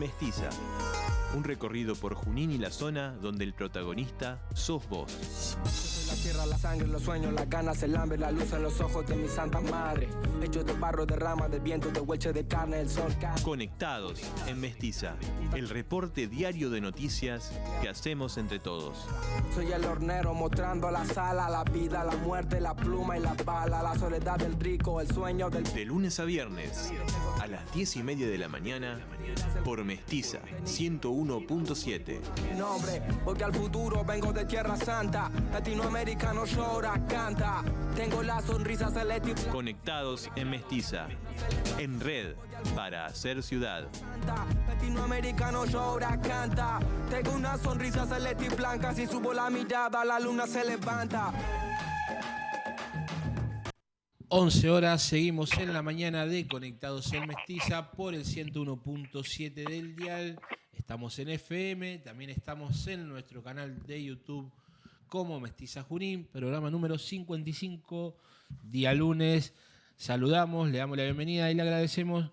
Mestiza. Un recorrido por Junín y la zona donde el protagonista sos vos. La tierra, la sangre, los sueños, las ganas, el hambre, la luz en los ojos de mi santa madre. Hechos de barro, de rama, de viento, de hueche, de carne, el sol cae. Conectados en Mestiza. El reporte diario de noticias que hacemos entre todos. Soy el hornero mostrando la sala, la vida, la muerte, la pluma y la bala, la soledad del rico, el sueño del... De lunes a viernes, a las 10:30 de la mañana, por Mestiza 101.7. Mi nombre, porque al futuro vengo de Tierra Santa. Latinoamericano llora, canta. Tengo la sonrisa celeste. Conectados en Mestiza. En red para hacer ciudad. Latinoamericano llora, canta. Tengo una sonrisa celeste y blanca. Si subo la mirada, la luna se levanta. 11 horas, seguimos en la mañana de Conectados en Mestiza por el 101.7 del dial. Estamos en FM, también estamos en nuestro canal de YouTube como Mestiza Junín, programa número 55, día lunes. Saludamos, le damos la bienvenida y le agradecemos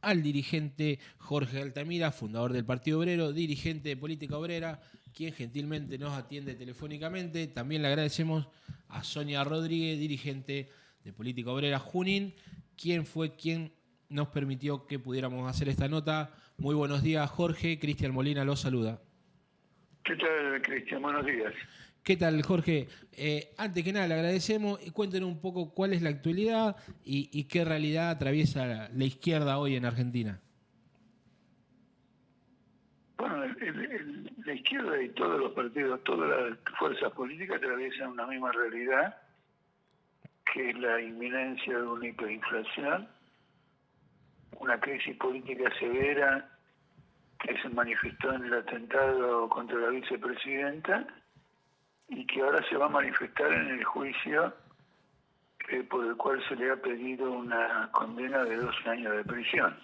al dirigente Jorge Altamira, fundador del Partido Obrero, dirigente de Política Obrera, quien gentilmente nos atiende telefónicamente. También le agradecemos a Sonia Rodríguez, dirigente de Política Obrera Junín, quien nos permitió que pudiéramos hacer esta nota. Muy buenos días, Jorge. Cristian Molina los saluda. ¿Qué tal, Cristian? Buenos días. ¿Qué tal, Jorge? Antes que nada, le agradecemos y cuéntenos un poco cuál es la actualidad y qué realidad atraviesa la izquierda hoy en Argentina. Bueno, la izquierda y todos los partidos, todas las fuerzas políticas atraviesan una misma realidad, que es la inminencia de una hiperinflación, una crisis política severa que se manifestó en el atentado contra la vicepresidenta y que ahora se va a manifestar en el juicio por el cual se le ha pedido una condena de 12 años de prisión.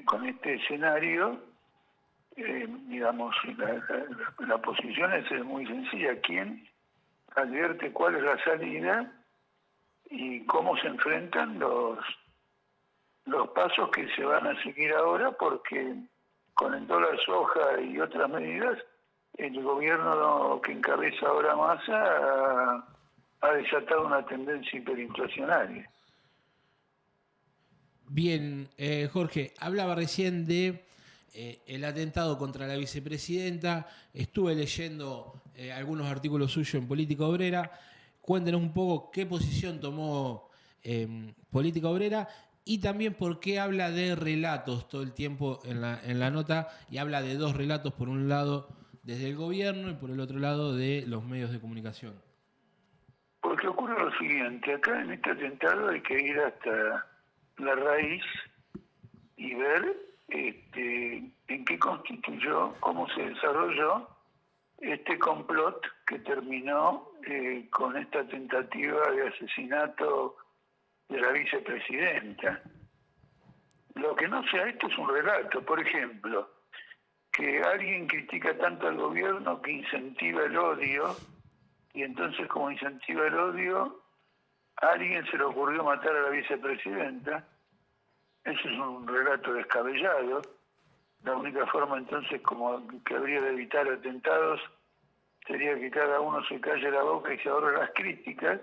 Con este escenario, digamos, la posición es muy sencilla. ¿Quién advierte cuál es la salida y cómo se enfrentan los pasos que se van a seguir ahora? Porque con el dólar soja y otras medidas, el gobierno que encabeza ahora Massa ha desatado una tendencia hiperinflacionaria. Bien, Jorge, hablaba recién de el atentado contra la vicepresidenta. Estuve leyendo algunos artículos suyos en Política Obrera. Cuéntenos un poco qué posición tomó Política Obrera y también por qué habla de relatos todo el tiempo en la nota, y habla de dos relatos, por un lado desde el gobierno y por el otro lado de los medios de comunicación. Porque ocurre lo siguiente: acá en este atentado hay que ir hasta la raíz y ver en qué constituyó, cómo se desarrolló este complot que terminó con esta tentativa de asesinato de la vicepresidenta. Lo que no sea esto es un relato. Por ejemplo, que alguien critica tanto al gobierno que incentiva el odio, y entonces como incentiva el odio, a alguien se le ocurrió matar a la vicepresidenta. Eso es un relato descabellado. La única forma entonces como que habría de evitar atentados sería que cada uno se calle la boca y se ahorre las críticas.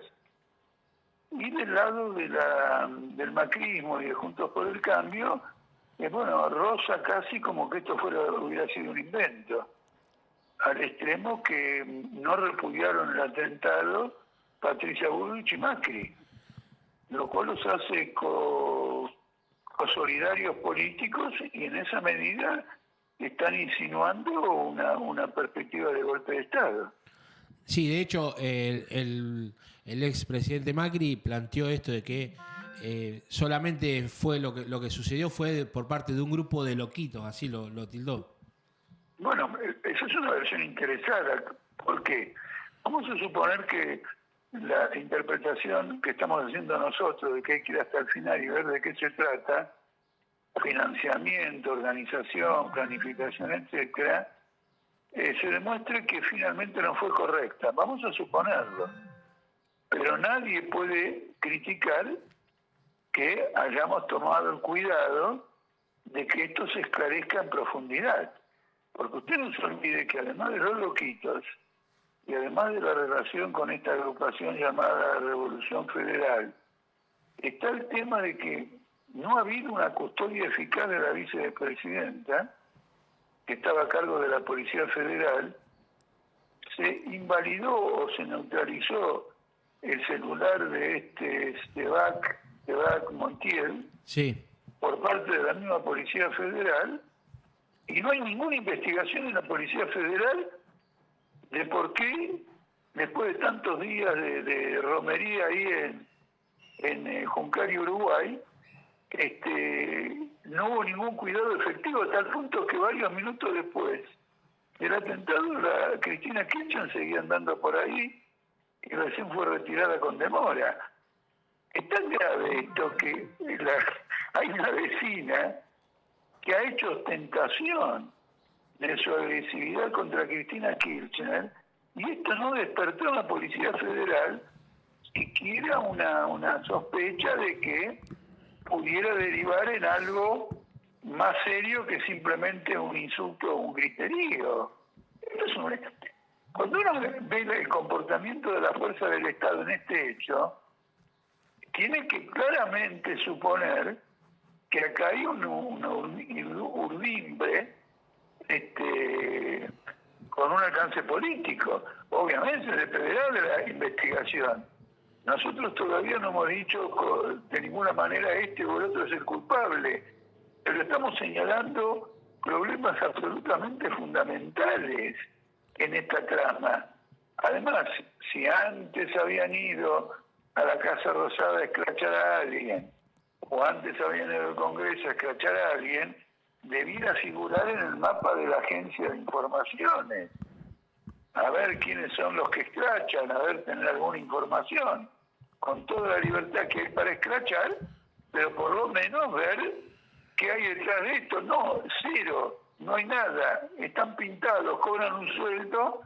Y del lado del macrismo y de Juntos por el Cambio, bueno, rosa casi como que esto hubiera sido un invento, al extremo que no repudiaron el atentado Patricia Bullrich y Macri, lo cual los hace solidarios políticos, y en esa medida están insinuando una perspectiva de golpe de Estado. Sí, de hecho, el expresidente Macri planteó esto de que solamente fue lo que sucedió fue por parte de un grupo de loquitos, así lo tildó. Bueno, esa es una versión interesada. ¿Por qué? Vamos a suponer que la interpretación que estamos haciendo nosotros de que hay que ir hasta el final y ver de qué se trata, financiamiento, organización, planificación, etcétera, se demuestre que finalmente no fue correcta. Vamos a suponerlo. Pero nadie puede criticar que hayamos tomado el cuidado de que esto se esclarezca en profundidad. Porque usted no se olvide que además de los loquitos, y además de la relación con esta agrupación llamada Revolución Federal, está el tema de que no ha habido una custodia eficaz de la vicepresidenta, que estaba a cargo de la Policía Federal. Se invalidó o se neutralizó el celular de Sebag Montiel, Sí. por parte de la misma Policía Federal, y no hay ninguna investigación en la Policía Federal de por qué, después de tantos días de romería ahí en Juncari, Uruguay, no hubo ningún cuidado efectivo, a tal punto que varios minutos después del atentado, la Cristina Kirchner seguía andando por ahí y recién fue retirada con demora. Es tan grave esto que hay una vecina que ha hecho ostentación de su agresividad contra Cristina Kirchner, y esto no despertó en la Policía Federal siquiera una sospecha de que pudiera derivar en algo más serio que simplemente un insulto o un griterío. Cuando uno ve el comportamiento de la fuerza del Estado en este hecho, tiene que claramente suponer que acá hay una urdimbre con un alcance político. Obviamente dependerá de la investigación. Nosotros todavía no hemos dicho de ninguna manera este o el otro es el culpable, pero estamos señalando problemas absolutamente fundamentales en esta trama. Además, si antes habían ido a la Casa Rosada a escrachar a alguien, o antes habían ido al Congreso a escrachar a alguien, debiera figurar en el mapa de la Agencia de Informaciones. A ver quiénes son los que escrachan, a ver, tener alguna información, con toda la libertad que hay para escrachar, pero por lo menos ver qué hay detrás de esto. No, cero, no hay nada, están pintados, cobran un sueldo.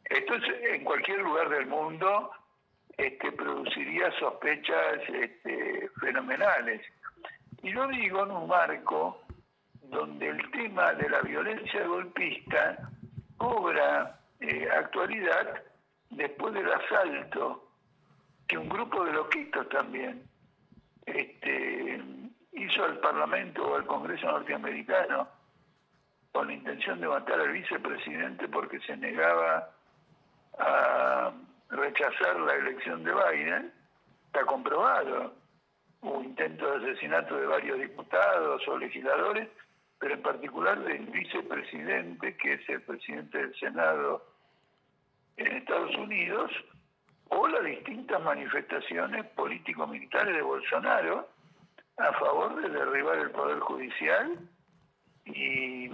Esto en cualquier lugar del mundo produciría sospechas fenomenales. Y lo digo en un marco donde el tema de la violencia golpista cobra actualidad después del asalto que un grupo de loquitos también hizo al Parlamento o al Congreso norteamericano con la intención de matar al vicepresidente porque se negaba a rechazar la elección de Biden. Está comprobado. Hubo intentos de asesinato de varios diputados o legisladores, pero en particular del vicepresidente, que es el presidente del Senado en Estados Unidos, o las distintas manifestaciones político-militares de Bolsonaro a favor de derribar el Poder Judicial y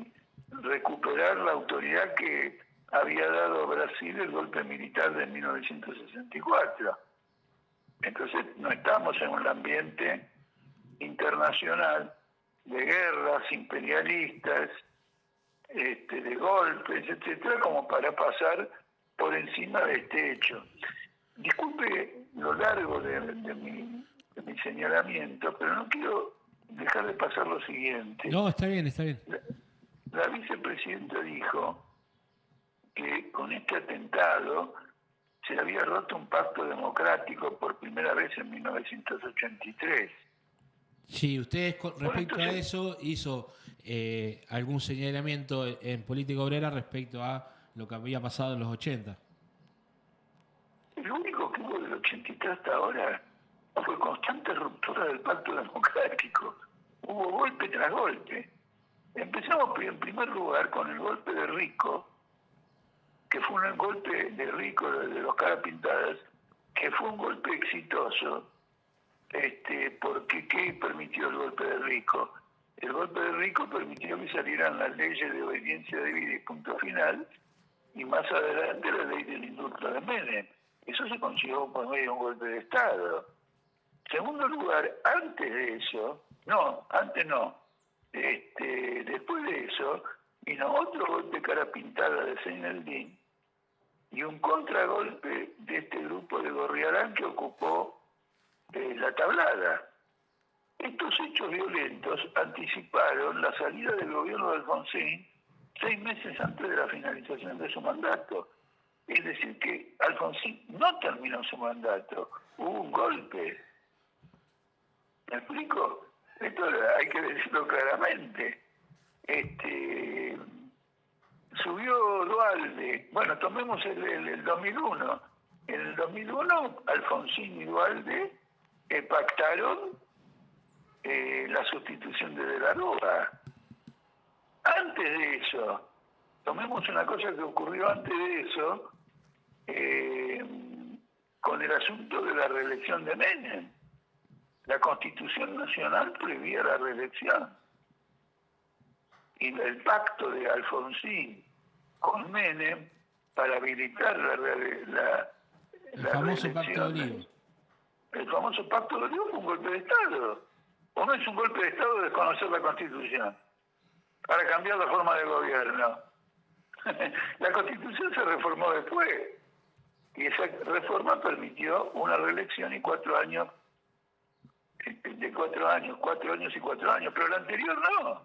recuperar la autoridad que había dado Brasil el golpe militar de 1964. Entonces no estamos en un ambiente internacional de guerras imperialistas, de golpes, etcétera, como para pasar por encima de este hecho. Disculpe lo largo de mi señalamiento, pero no quiero dejar de pasar lo siguiente. No, está bien, está bien. La vicepresidenta dijo que con este atentado se había roto un pacto democrático por primera vez en 1983. Sí, ustedes respecto a eso hizo algún señalamiento en política obrera respecto a lo que había pasado en los 80. Lo único que hubo del 83 hasta ahora fue constante ruptura del pacto democrático. Hubo golpe tras golpe. Empezamos en primer lugar con el golpe de Rico, que fue un golpe de Rico, de los caras pintadas, que fue un golpe exitoso, porque ¿qué permitió el golpe de Rico? El golpe de Rico permitió que salieran las leyes de obediencia debida y punto final, y más adelante la ley del indulto de Menem. Eso se consiguió por medio de un golpe de Estado. Segundo lugar, antes de eso, después de eso, vino otro golpe cara pintada de Seineldin y un contragolpe de este grupo de Gorriarán que ocupó la Tablada. Estos hechos violentos anticiparon la salida del gobierno de Alfonsín 6 meses antes de la finalización de su mandato. Es decir, que Alfonsín no terminó su mandato, hubo un golpe. ¿Me explico? Esto hay que decirlo claramente. Subió Duhalde. Bueno, tomemos el 2001. En el 2001, Alfonsín y Duhalde pactaron la sustitución de la Rúa. Antes de eso, tomemos una cosa que ocurrió antes de eso, con el asunto de la reelección de Menem. La Constitución Nacional prohibía la reelección. Y el pacto de Alfonsín con Menem para habilitar el famoso pacto de Olivo. El famoso pacto de Olivo fue un golpe de Estado. ¿O no es un golpe de Estado desconocer la Constitución para cambiar la forma de gobierno? La Constitución se reformó después y esa reforma permitió una reelección y 4 años, de 4 años, 4 años y 4 años, pero la anterior no.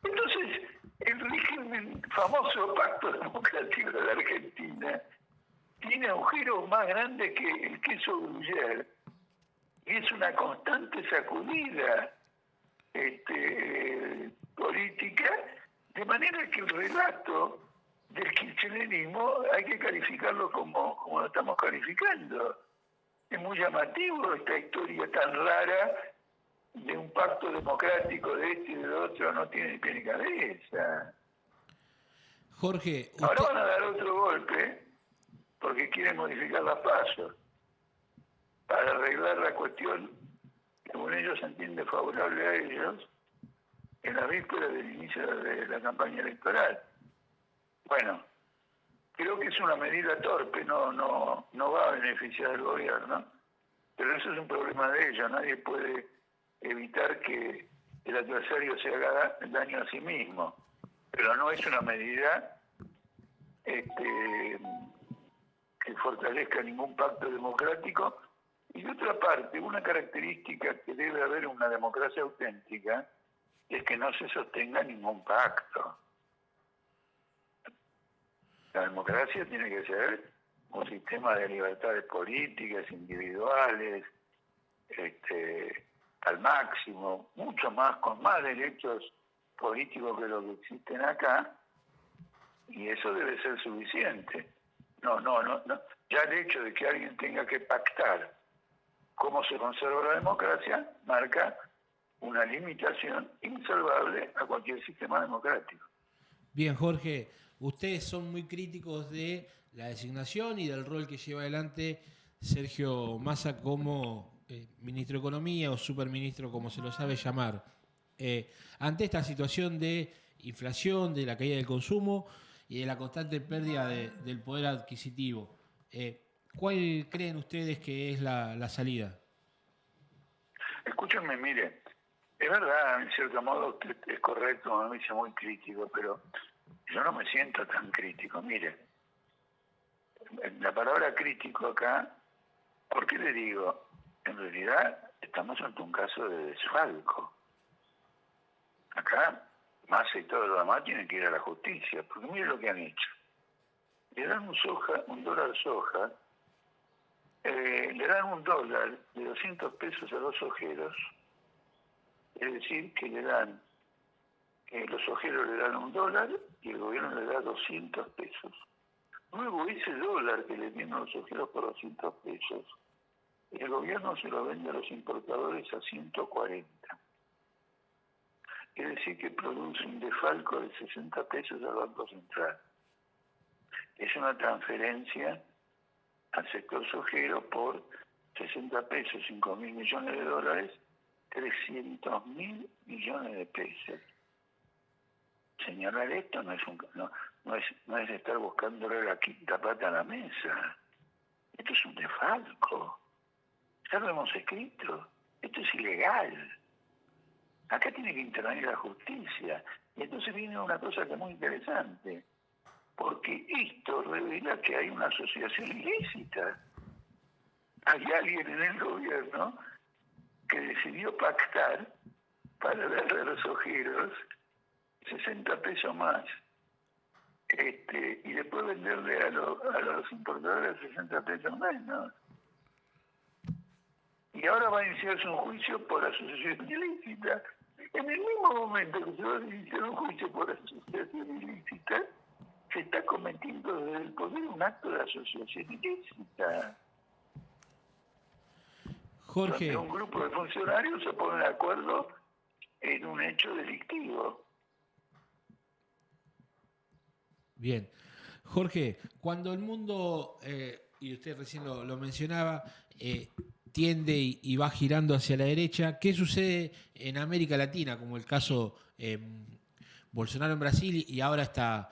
Entonces, el régimen famoso Pacto Democrático de la Argentina tiene agujeros más grandes que el queso Gruyère y es una constante sacudida política, de manera que el relato del kirchnerismo hay que calificarlo como lo estamos calificando. Es muy llamativo esta historia tan rara de un pacto democrático de este y del otro, no tiene ni pie ni cabeza. Jorge, ahora van a dar otro golpe porque quieren modificar las pasos para arreglar la cuestión que según ellos se entiende favorable a ellos en la víspera del inicio de la campaña electoral. Bueno, creo que es una medida torpe, no va a beneficiar al gobierno, pero eso es un problema de ellos. Nadie puede evitar que el adversario se haga daño a sí mismo, pero no es una medida que fortalezca ningún pacto democrático. Y de otra parte, una característica que debe haber en una democracia auténtica es que no se sostenga ningún pacto. La democracia tiene que ser un sistema de libertades políticas, individuales, al máximo, mucho más, con más derechos políticos que los que existen acá, y eso debe ser suficiente. No. Ya el hecho de que alguien tenga que pactar cómo se conserva la democracia marca una limitación insalvable a cualquier sistema democrático. Bien, Jorge, ustedes son muy críticos de la designación y del rol que lleva adelante Sergio Massa como ministro de Economía o superministro, como se lo sabe llamar. Ante esta situación de inflación, de la caída del consumo y de la constante pérdida del poder adquisitivo, ¿cuál creen ustedes que es la salida? Escúchenme, mire, es verdad, en cierto modo usted es correcto, me dice muy crítico, pero yo no me siento tan crítico. Mire, la palabra crítico acá, ¿por qué le digo? En realidad estamos ante un caso de desfalco. Acá, Massa y todo lo demás tienen que ir a la justicia, porque mire lo que han hecho. Le dan un dólar soja, le dan un dólar de 200 pesos a los sojeros, es decir, que le dan, los sojeros le dan un dólar y el gobierno le da 200 pesos. Luego ese dólar que le tienen los sojeros por 200 pesos, el gobierno se lo vende a los importadores a 140. Es decir, que produce un desfalco de 60 pesos al Banco Central. Es una transferencia al sector sojero por 60 pesos, 5.000 millones de dólares, 300.000 millones de pesos. Señalar esto no es estar buscándole la quinta pata a la mesa. Esto es un desfalco. Ya lo hemos escrito. Esto es ilegal. Acá tiene que intervenir la justicia. Y entonces viene una cosa que es muy interesante. Porque esto revela que hay una asociación ilícita. Hay alguien en el gobierno que decidió pactar para darle a los ojeros 60 pesos más. Y después venderle a los importadores 60 pesos menos. Y ahora va a iniciarse un juicio por asociación ilícita. En el mismo momento que se va a iniciar un juicio por asociación ilícita, se está cometiendo desde el poder un acto de asociación ilícita. Jorge, Donde un grupo de funcionarios se pone de acuerdo en un hecho delictivo. bien. Jorge, cuando el mundo, y usted recién lo mencionaba, tiende y va girando hacia la derecha, ¿qué sucede en América Latina, como el caso Bolsonaro en Brasil y ahora está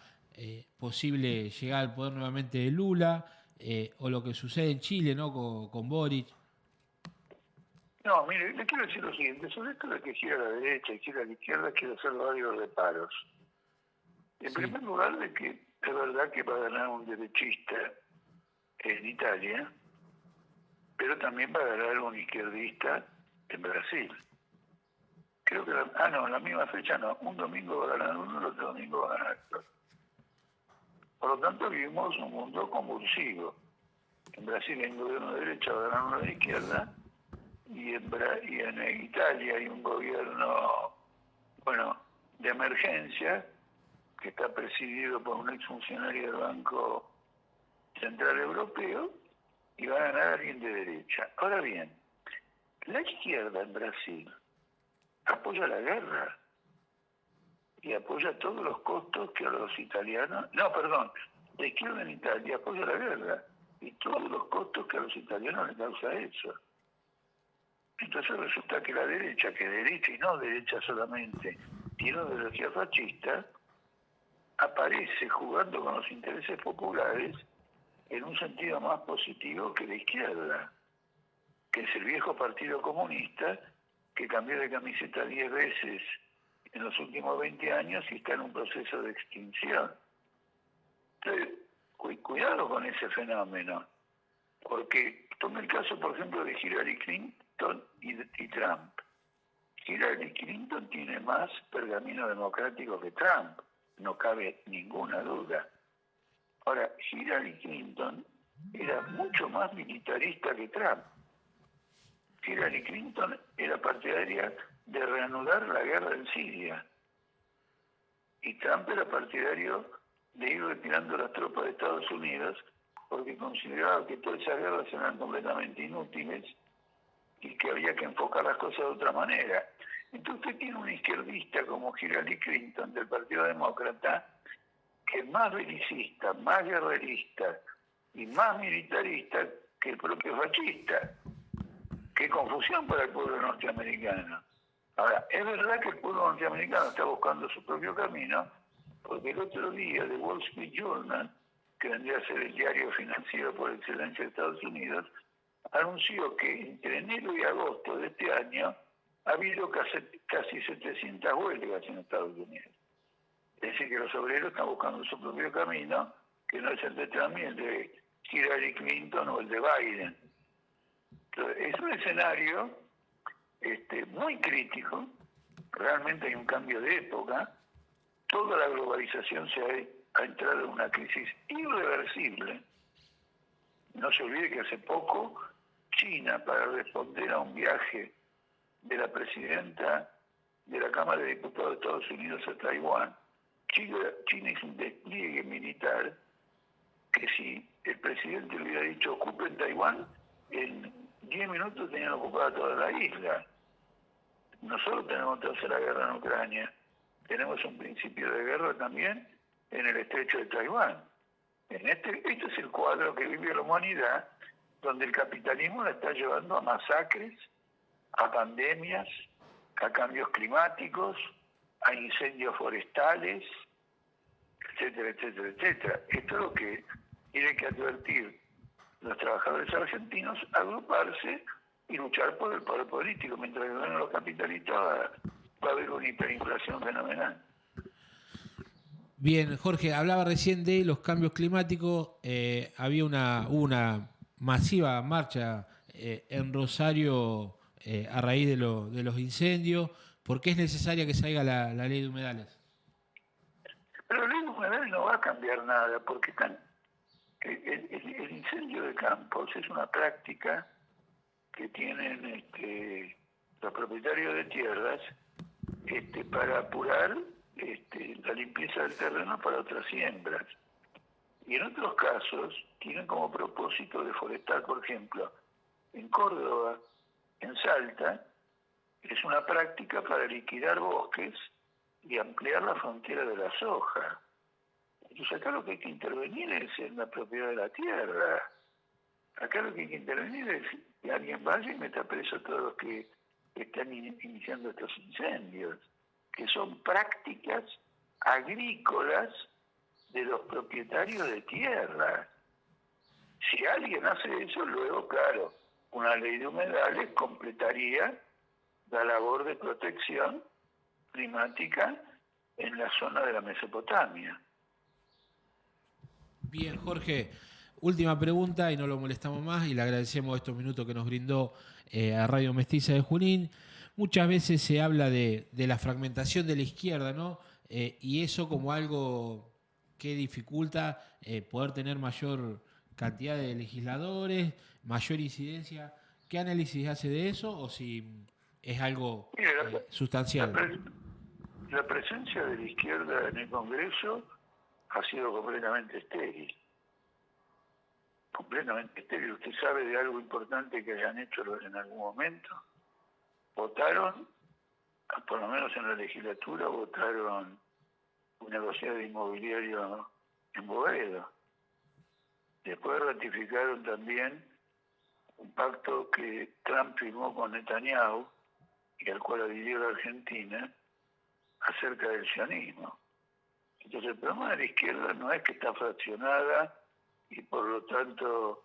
posible llegar al poder nuevamente de Lula, o lo que sucede en Chile, ¿no? con Boric? No, mire, le quiero decir lo siguiente, sobre esto de que gira a la derecha y gira a la izquierda, quiero hacer varios reparos. En primer lugar, de que es verdad que va a ganar un derechista en Italia, pero también va a ganar un izquierdista en Brasil. Creo que, en la misma fecha no, un domingo va a ganar uno, el otro domingo va a ganar otro. Por lo tanto, vivimos un mundo convulsivo. En Brasil hay un gobierno de derecha, va a ganar uno de izquierda, y en Italia hay un gobierno, de emergencia, que está presidido por un exfuncionario del Banco Central Europeo, y va a ganar alguien de derecha. Ahora bien, la izquierda en Brasil apoya la guerra y apoya todos los costos que a los italianos... la izquierda en Italia apoya la guerra y todos los costos que a los italianos les causa eso. Entonces resulta que la derecha, que derecha y no derecha solamente, tiene una ideología fascista, aparece jugando con los intereses populares en un sentido más positivo que la izquierda, que es el viejo Partido Comunista, que cambió de camiseta 10 veces en los últimos 20 años y está en un proceso de extinción. Entonces, cuidado con ese fenómeno, porque tome el caso, por ejemplo, de Hillary Clinton y Trump. Hillary Clinton tiene más pergamino democrático que Trump, no cabe ninguna duda. Ahora, Hillary Clinton era mucho más militarista que Trump. Hillary Clinton era partidaria de reanudar la guerra en Siria. Y Trump era partidario de ir retirando las tropas de Estados Unidos porque consideraba que todas esas guerras eran completamente inútiles y que había que enfocar las cosas de otra manera. Entonces usted tiene un izquierdista como Hillary Clinton del Partido Demócrata, que es más belicista, más guerrerista y más militarista que el propio fascista. Qué confusión para el pueblo norteamericano. Ahora, es verdad que el pueblo norteamericano está buscando su propio camino, porque el otro día The Wall Street Journal, que vendría a ser el diario financiero por excelencia de Estados Unidos, anunció que entre enero y agosto de este año ha habido casi 700 huelgas en Estados Unidos. Es decir, que los obreros están buscando su propio camino, que no es el de Trump, el de Hillary Clinton o el de Biden. Entonces, es un escenario muy crítico. Realmente hay un cambio de época. Toda la globalización ha entrado en una crisis irreversible. No se olvide que hace poco China, para responder a un viaje de la presidenta de la Cámara de Diputados de Estados Unidos a Taiwán, China hizo un despliegue militar que si el presidente le hubiera dicho ocupen Taiwán, en 10 minutos tenían ocupada toda la isla. Nosotros tenemos tercera guerra en Ucrania, tenemos un principio de guerra también en el estrecho de Taiwán. Este es el cuadro que vive la humanidad, donde el capitalismo la está llevando a masacres, a pandemias, a cambios climáticos, a incendios forestales, etcétera, etcétera, etcétera. Esto es lo que tienen que advertir los trabajadores argentinos, agruparse y luchar por el poder político. Mientras que ganen los capitalistas va a haber una hiperinflación fenomenal. Bien, Jorge, hablaba recién de los cambios climáticos. Había una masiva marcha en Rosario a raíz de los incendios. ¿Por qué es necesaria que salga la ley de humedales? Pero la ley de humedales no va a cambiar nada, porque el incendio de campos es una práctica que tienen los propietarios de tierras para apurar la limpieza del terreno para otras siembras. Y en otros casos tienen como propósito deforestar, por ejemplo, en Córdoba, en Salta, es una práctica para liquidar bosques y ampliar la frontera de la soja. Entonces acá lo que hay que intervenir es en la propiedad de la tierra. Acá lo que hay que intervenir es que alguien vaya y meta preso a todos los que están iniciando estos incendios, que son prácticas agrícolas de los propietarios de tierra. Si alguien hace eso, luego, claro, una ley de humedales completaría la labor de protección climática en la zona de la Mesopotamia. Bien, Jorge, última pregunta y no lo molestamos más y le agradecemos estos minutos que nos brindó a Radio Mestiza de Junín. Muchas veces se habla de la fragmentación de la izquierda, ¿no? Y eso como algo que dificulta poder tener mayor cantidad de legisladores, mayor incidencia. ¿Qué análisis hace de eso o si es algo sustancial? La presencia de la izquierda en el Congreso ha sido completamente estéril. Completamente estéril. ¿Usted sabe de algo importante que hayan hecho en algún momento? Votaron, por lo menos en la legislatura, votaron un negociado inmobiliario en Boedo. Después ratificaron también un pacto que Trump firmó con Netanyahu y al cual adhirió la Argentina acerca del sionismo. Entonces el problema de la izquierda no es que está fraccionada y por lo tanto,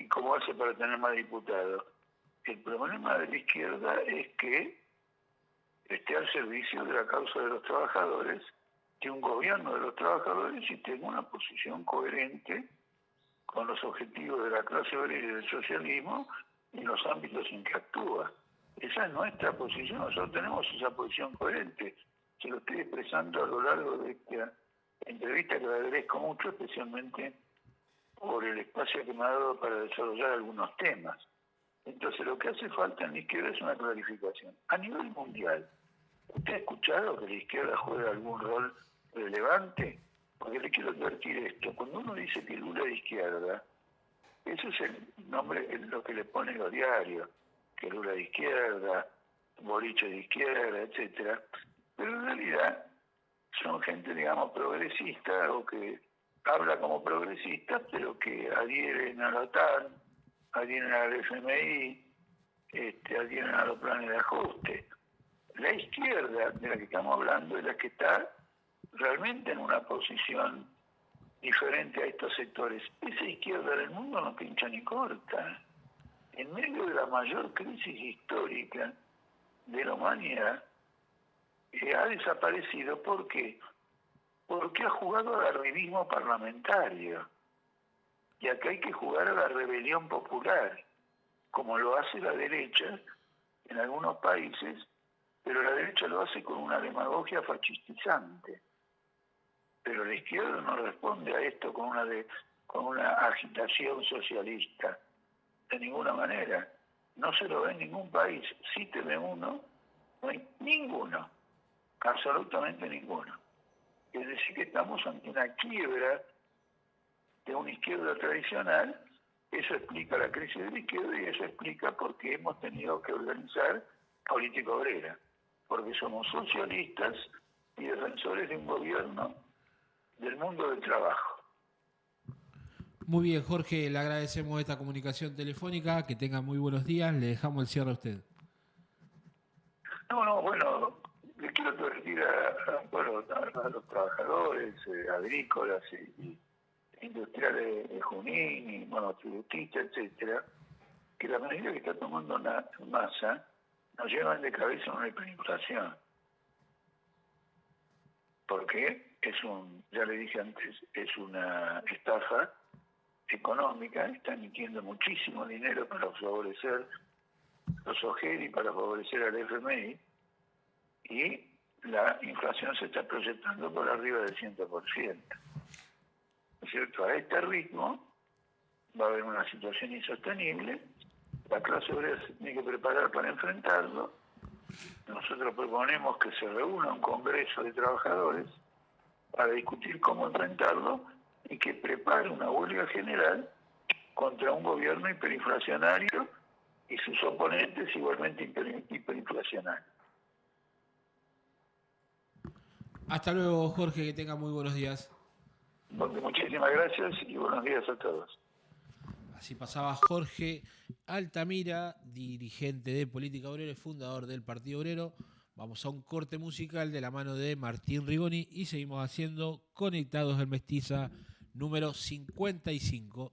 ¿cómo hace para tener más diputados? El problema de la izquierda es que esté al servicio de la causa de los trabajadores, de un gobierno de los trabajadores y tenga una posición coherente con los objetivos de la clase obrera y del socialismo en los ámbitos en que actúa. Esa es nuestra posición, nosotros tenemos esa posición coherente. Se lo estoy expresando a lo largo de esta entrevista que le agradezco mucho, especialmente por el espacio que me ha dado para desarrollar algunos temas. Entonces lo que hace falta en la izquierda es una clarificación. A nivel mundial, ¿usted ha escuchado que la izquierda juega algún rol relevante? Porque le quiero advertir esto. Cuando uno dice que Lula de izquierda, eso es el nombre, lo que le ponen los diarios, que Lula de izquierda, Boric de izquierda, etcétera. Pero en realidad son gente, digamos, progresista o que habla como progresistas, pero que adhieren a la OTAN, adhieren al FMI, adhieren a los planes de ajuste. La izquierda de la que estamos hablando es la que está realmente en una posición diferente a estos sectores. Esa izquierda del mundo no pincha ni corta. En medio de la mayor crisis histórica de la humanidad, ha desaparecido. ¿Por qué? Porque ha jugado al arribismo parlamentario. Y acá hay que jugar a la rebelión popular, como lo hace la derecha en algunos países, pero la derecha lo hace con una demagogia fascistizante. Pero la izquierda no responde a esto con una agitación socialista, de ninguna manera. No se lo ve en ningún país. Cíteme uno, no hay ninguno, absolutamente ninguno. Es decir, que estamos ante una quiebra de una izquierda tradicional. Eso explica la crisis de la izquierda y eso explica por qué hemos tenido que organizar política obrera, porque somos socialistas y defensores de un gobierno del mundo del trabajo. Muy bien, Jorge, le agradecemos esta comunicación telefónica, que tenga muy buenos días, le dejamos el cierre a usted. Bueno, le quiero advertir a los trabajadores agrícolas y industriales de Junín, y tributistas, etcétera, que la medida que está tomando Massa nos llevan de cabeza a una hiperinflación. Porque ya le dije antes, es una estafa económica, está emitiendo muchísimo dinero para favorecer los OGERI para favorecer al FMI, y la inflación se está proyectando por arriba del 100%. ¿No es cierto? A este ritmo va a haber una situación insostenible, la clase obrera se tiene que preparar para enfrentarlo. Nosotros proponemos que se reúna un congreso de trabajadores para discutir cómo enfrentarlo y que prepare una huelga general contra un gobierno hiperinflacionario y sus oponentes igualmente hiperinflacionarios. Hasta luego, Jorge, que tenga muy buenos días. Muchísimas gracias y buenos días a todos. Así pasaba Jorge Altamira, dirigente de Política Obrera y fundador del Partido Obrero. Vamos a un corte musical de la mano de Martín Rigoni y seguimos haciendo Conectados en Mestiza número 55.